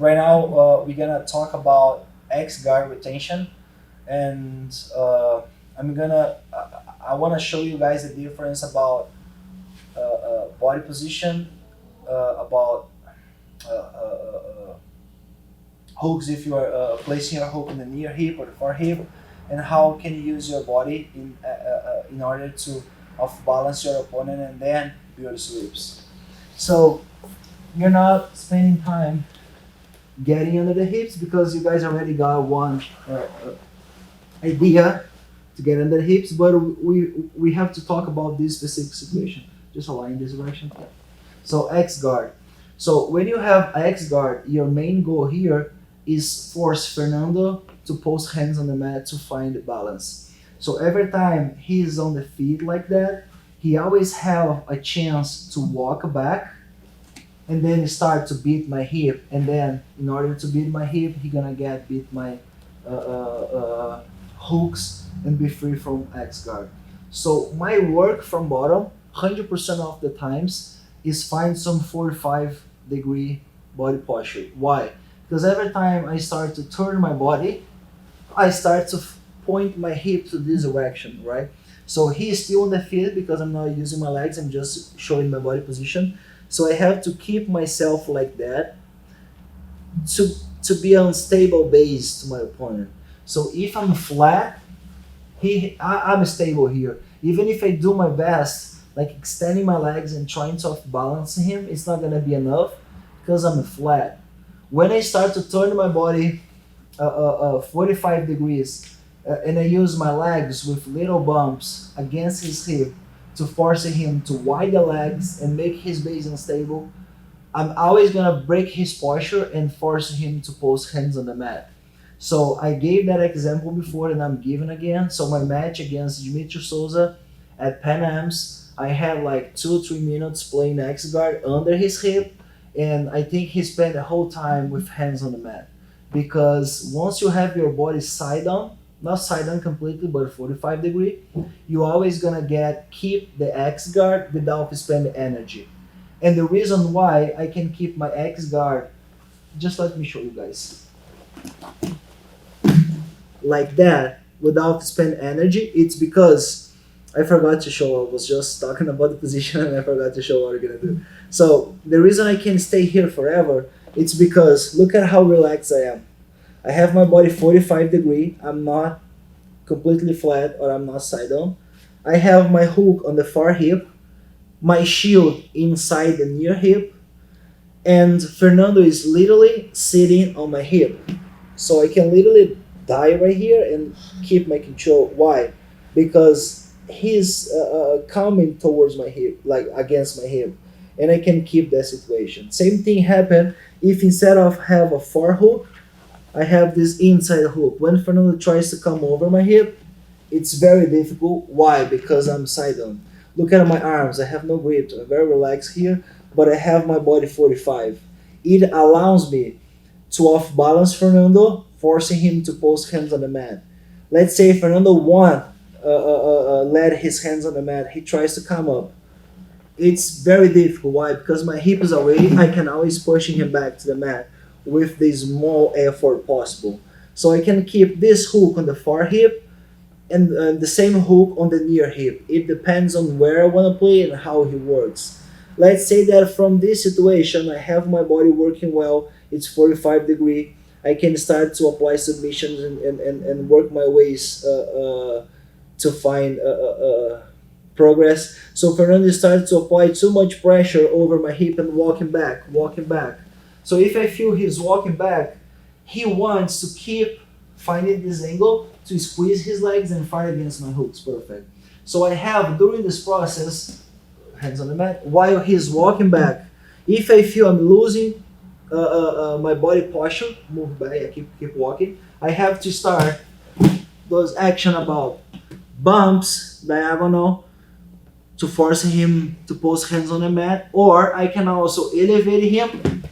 Right now, we're gonna talk about X guard retention, and I want to show you guys the difference about body position, about uh, uh, uh, hooks if you are placing your hook in the near hip or the far hip, and how can you use your body in order to off balance your opponent and then build sweeps. So you're not spending time getting under the hips because you guys already got one idea to get under the hips, but we have to talk about this specific situation. Just align this direction. So X guard. So when you have X guard, your main goal here is force Fernando to post hands on the mat to find the balance. So every time he is on the feet like that, he always have a chance to walk back and then start to beat my hip. And then in order to beat my hip, he gonna get beat my hooks and be free from X guard. So my work from bottom, 100% of the times, is find some 45-degree body posture. Why? Because every time I start to turn my body, I start to point my hip to this direction, right? So he is still on the feet because I'm not using my legs, I'm just showing my body position. So I have to keep myself like that to be on stable base to my opponent. So if I'm flat, I'm stable here. Even if I do my best, like extending my legs and trying to off balance him, it's not gonna be enough because I'm flat. When I start to turn my body 45 degrees and I use my legs with little bumps against his hip to force him to widen the legs and make his base unstable, I'm always gonna break his posture and force him to post hands on the mat. So I gave that example before and I'm giving again. So my match against Dimitri Souza at Pan Am's, I had like 2-3 minutes playing X guard under his hip, and I think he spent the whole time with hands on the mat. Because once you have your body side on, not side on completely, but 45 degree, you always gonna keep the X guard without spending energy. And the reason why I can keep my X guard, just let me show you guys. Like that, without spend energy, it's because I forgot to show. I was just talking about the position and I forgot to show what I'm gonna do. So the reason I can stay here forever, it's because look at how relaxed I am. I have my body 45 degree. I'm not completely flat or I'm not side on. I have my hook on the far hip, my shield inside the near hip, and Fernando is literally sitting on my hip. So I can literally die right here and keep my control. Why? Because he's coming towards my hip, like against my hip, and I can keep that situation. Same thing happen if instead of have a far hook, I have this inside hook. When Fernando tries to come over my hip, it's very difficult. Why? Because I'm side on. Look at my arms. I have no grip. I'm very relaxed here, but I have my body 45. It allows me to off balance Fernando, forcing him to post hands on the mat. Let's say Fernando let his hands on the mat. He tries to come up. It's very difficult. Why? Because my hip is away. I can always push him back to the mat with the small effort possible. So I can keep this hook on the far hip and the same hook on the near hip. It depends on where I want to play and how he works. Let's say that from this situation, I have my body working well. It's 45 degree. I can start to apply submissions and work my ways to find progress. So Fernando started to apply too much pressure over my hip and walking back. So if I feel he's walking back, he wants to keep finding this angle to squeeze his legs and fight against my hooks. Perfect. So I have, during this process, hands on the mat, while he's walking back, if I feel I'm losing my body posture, move back, I keep walking, I have to start those action about bumps, diagonal, to force him to post hands on the mat, or I can also elevate him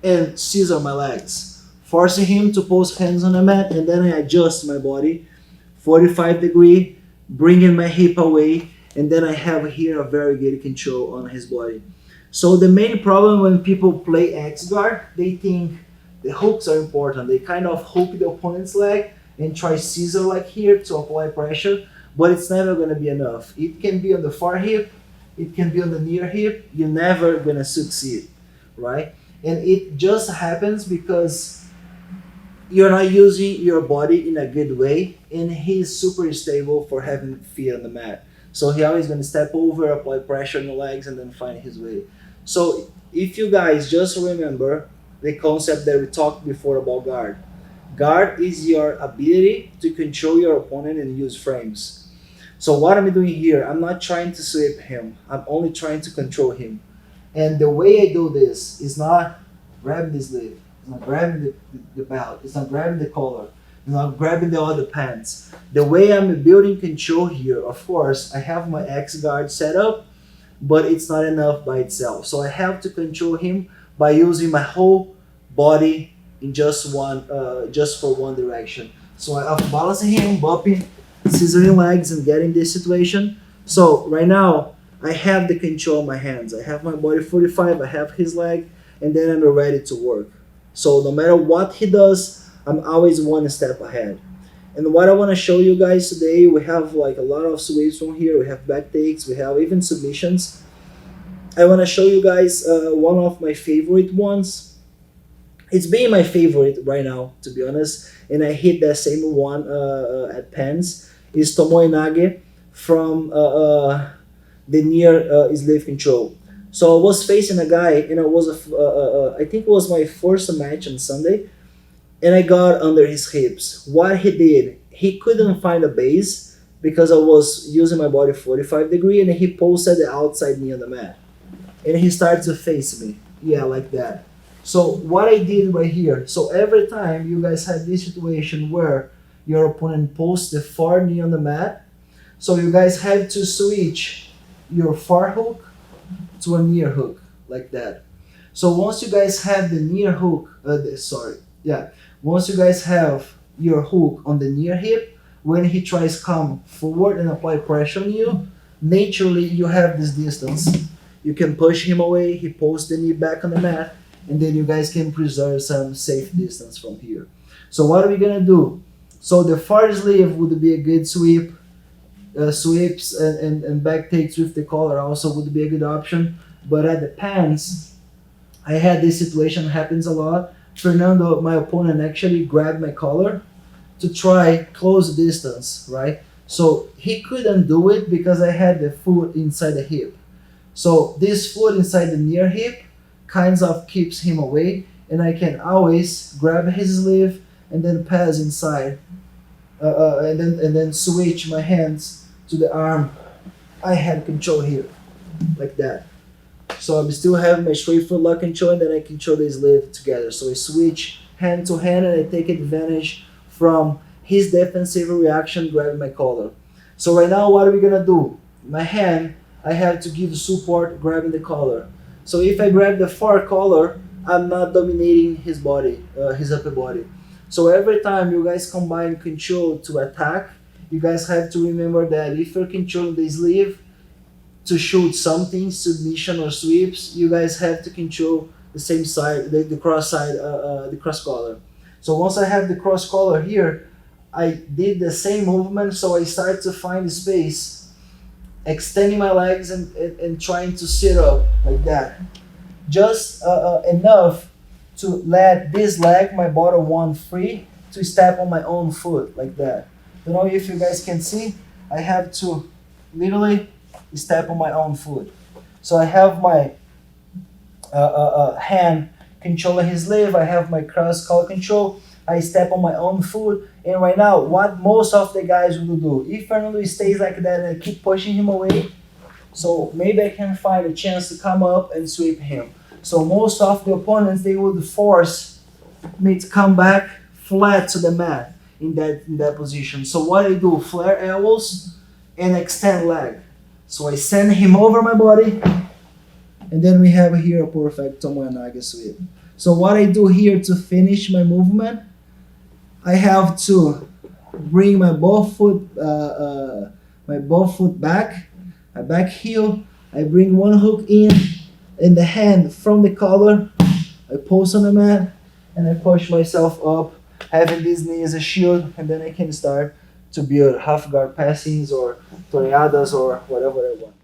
and scissor my legs, forcing him to post hands on the mat, and then I adjust my body 45 degree, bringing my hip away, and then I have here a very good control on his body. So the main problem when people play X guard, they think The hooks are important. They kind of hook the opponent's leg and try scissor like here to apply pressure, but it's never going to be enough. It can be on the far hip, it can be on the near hip. You're never going to succeed, right? And it just happens because you're not using your body in a good way, and he's super stable for having feet on the mat. So he always going to step over, apply pressure on the legs, and then find his way. So if you guys just remember the concept that we talked before about guard. Guard is your ability to control your opponent and use frames. So what I'm doing here, I'm not trying to sweep him. I'm only trying to control him. And the way I do this is not grabbing the sleeve. It's not grabbing the belt. It's not grabbing the collar. It's not grabbing the other pants. The way I'm building control here, of course, I have my X guard set up, but it's not enough by itself. So I have to control him by using my whole body in just for one direction. So I'm balancing him, bumping, scissoring legs, and getting this situation. So right now I have the control of my hands. I have my body 45. I have his leg, and then I'm ready to work. So no matter what he does, I'm always one step ahead. And what I want to show you guys today, we have like a lot of sweeps from here. We have back takes. We have even submissions. I want to show you guys one of my favorite ones. It's been my favorite right now, to be honest. And I hit that same one at Pens. Is Tomoe Nage from the near sleeve control. So I was facing a guy, and I think it was my first match on Sunday, and I got under his hips. What he did, he couldn't find a base because I was using my body 45 degree, and he posted the outside knee on the mat. And he started to face me. Yeah, like that. So what I did right here, so every time you guys have this situation where your opponent posts the far knee on the mat, so you guys have to switch your far hook to a near hook, like that. So once you guys have the near hook, once you guys have your hook on the near hip, when he tries to come forward and apply pressure on you, naturally you have this distance. You can push him away, he posts the knee back on the mat, and then you guys can preserve some safe distance from here. So what are we gonna do? So the far sleeve would be a good sweep. Sweeps and back takes with the collar also would be a good option. But at the pants, I had this situation, happens a lot. Fernando, my opponent, actually grabbed my collar to try close distance, right? So he couldn't do it because I had the foot inside the hip. So this foot inside the near hip kind of keeps him away, and I can always grab his sleeve and then pass inside, and then switch my hands to the arm. I had control here, like that. So I'm still having my straight foot lock control, and then I control the sleeve together. So I switch hand to hand, and I take advantage from his defensive reaction grabbing my collar. So right now, what are we gonna do? My hand, I have to give support grabbing the collar. So if I grab the far collar, I'm not dominating his body, his upper body. So every time you guys combine control to attack, you guys have to remember that if you're controlling the sleeve to shoot something, submission or sweeps, you guys have to control the same side, the cross side, the cross collar. So once I have the cross collar here, I did the same movement, so I start to find space, extending my legs and trying to sit up like that. Just enough to let this leg, my bottom one, free to step on my own foot like that. Don't know if you guys can see, I have to literally step on my own foot. So I have my hand controlling his sleeve, I have my cross collar control, I step on my own foot, and right now, what most of the guys will do, if Fernando stays like that and I keep pushing him away, so maybe I can find a chance to come up and sweep him. So most of the opponents, they would force me to come back flat to the mat in that position. So what I do, flare elbows and extend leg. So I send him over my body, and then we have here a perfect Tomoe Nage sweep. So what I do here to finish my movement, I have to bring my both foot back, my back heel. I bring one hook in the hand from the collar. I post on the mat, and I push myself up, having this knee as a shield, and then I can start to build half guard passings or toreadas or whatever I want.